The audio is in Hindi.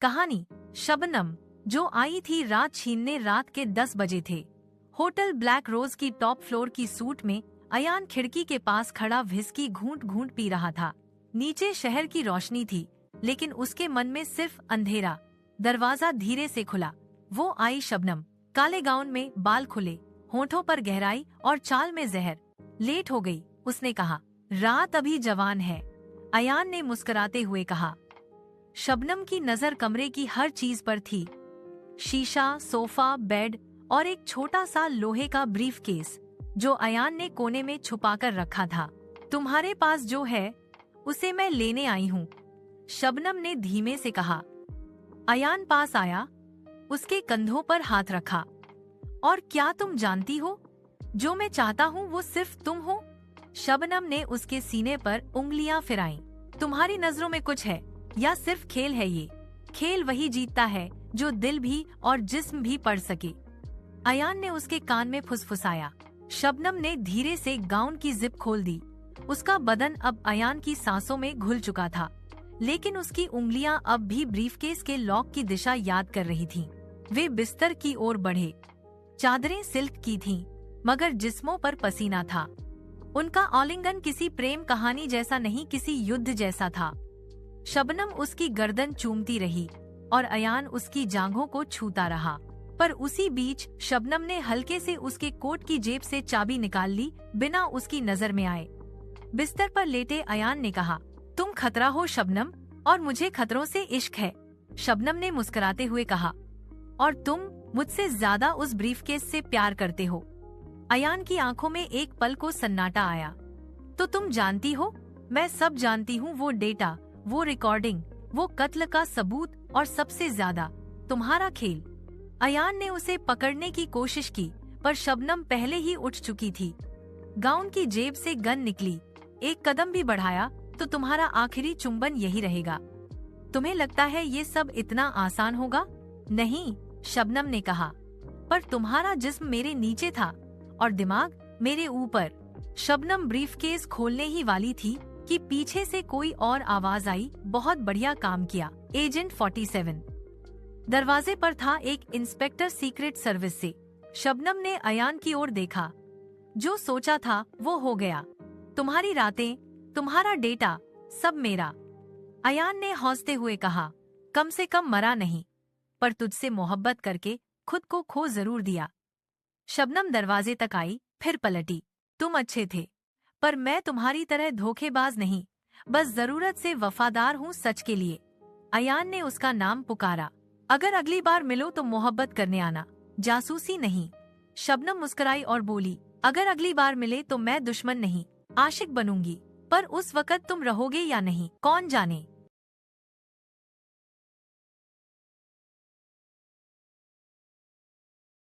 कहानी शबनम, जो आई थी रात छीनने। रात के 10 बजे थे। होटल ब्लैक रोज की टॉप फ्लोर की सूट में अयान खिड़की के पास खड़ा व्हिस्की घूंट घूंट पी रहा था। नीचे शहर की रोशनी थी, लेकिन उसके मन में सिर्फ अंधेरा। दरवाजा धीरे से खुला। वो आई शबनम, काले गाउन में, बाल खुले, होठों पर गहराई और चाल में जहर। लेट हो गई, उसने कहा। रात अभी जवान है, अयान ने मुस्कुराते हुए कहा। शबनम की नजर कमरे की हर चीज पर थी। शीशा, सोफा, बेड और एक छोटा सा लोहे का ब्रीफकेस जो अयान ने कोने में छुपाकर रखा था। तुम्हारे पास जो है उसे मैं लेने आई हूँ, शबनम ने धीमे से कहा। अयान पास आया, उसके कंधों पर हाथ रखा। और क्या तुम जानती हो, जो मैं चाहता हूँ वो सिर्फ तुम हो। शबनम ने उसके सीने पर उंगलियां फिराईं। तुम्हारी नजरों में कुछ है या सिर्फ खेल है ये? खेल वही जीतता है जो दिल भी और जिस्म भी पढ़ सके। अयान ने उसके कान में फुसफुसाया। शबनम ने धीरे से गाउन की जिप खोल दी। उसका बदन अब अयान की सांसों में घुल चुका था, लेकिन उसकी उंगलियां अब भी ब्रीफकेस के लॉक की दिशा याद कर रही थीं। वे बिस्तर की ओर बढ़े। चादरें सिल्क की थीं, मगर जिस्मों पर पसीना था। उनका आलिंगन किसी प्रेम कहानी जैसा नहीं, किसी युद्ध जैसा था। शबनम उसकी गर्दन चूमती रही और अयान उसकी जांघों को छूता रहा। पर उसी बीच शबनम ने हल्के से उसके कोट की जेब से चाबी निकाल ली, बिना उसकी नजर में आए। बिस्तर पर लेटे अयान ने कहा, तुम खतरा हो शबनम, और मुझे खतरों से इश्क है। शबनम ने मुस्कुराते हुए कहा, और तुम मुझसे ज्यादा उस ब्रीफकेस से प्यार करते हो। अयान की आंखों में एक पल को सन्नाटा आया। तो तुम जानती हो? मैं सब जानती हूँ। वो डेटा, वो रिकॉर्डिंग, वो कत्ल का सबूत, और सबसे ज्यादा तुम्हारा खेल। अयान ने उसे पकड़ने की कोशिश की, पर शबनम पहले ही उठ चुकी थी। गाउन की जेब से गन निकली। एक कदम भी बढ़ाया तो तुम्हारा आखिरी चुंबन यही रहेगा। तुम्हें लगता है ये सब इतना आसान होगा? नहीं, शबनम ने कहा, पर तुम्हारा जिस्म मेरे नीचे था और दिमाग मेरे ऊपर। शबनम ब्रीफकेस खोलने ही वाली थी कि पीछे से कोई और आवाज आई, बहुत बढ़िया काम किया, एजेंट 47। दरवाजे पर था एक इंस्पेक्टर सीक्रेट सर्विस से। शबनम ने अयान की ओर देखा। जो सोचा था वो हो गया। तुम्हारी रातें, तुम्हारा डेटा, सब मेरा। अयान ने हौसते हुए कहा, कम से कम मरा नहीं, पर तुझसे मोहब्बत करके खुद को खो जरूर दिया। शबनम दरवाजे तक आई, फिर पलटी। तुम अच्छे थे, पर मैं तुम्हारी तरह धोखेबाज नहीं, बस जरूरत से वफादार हूँ सच के लिए। अयान ने उसका नाम पुकारा। अगर अगली बार मिलो तो मोहब्बत करने आना, जासूसी नहीं। शबनम मुस्कुराई और बोली, अगर अगली बार मिले तो मैं दुश्मन नहीं, आशिक बनूंगी। पर उस वक्त तुम रहोगे या नहीं, कौन जाने।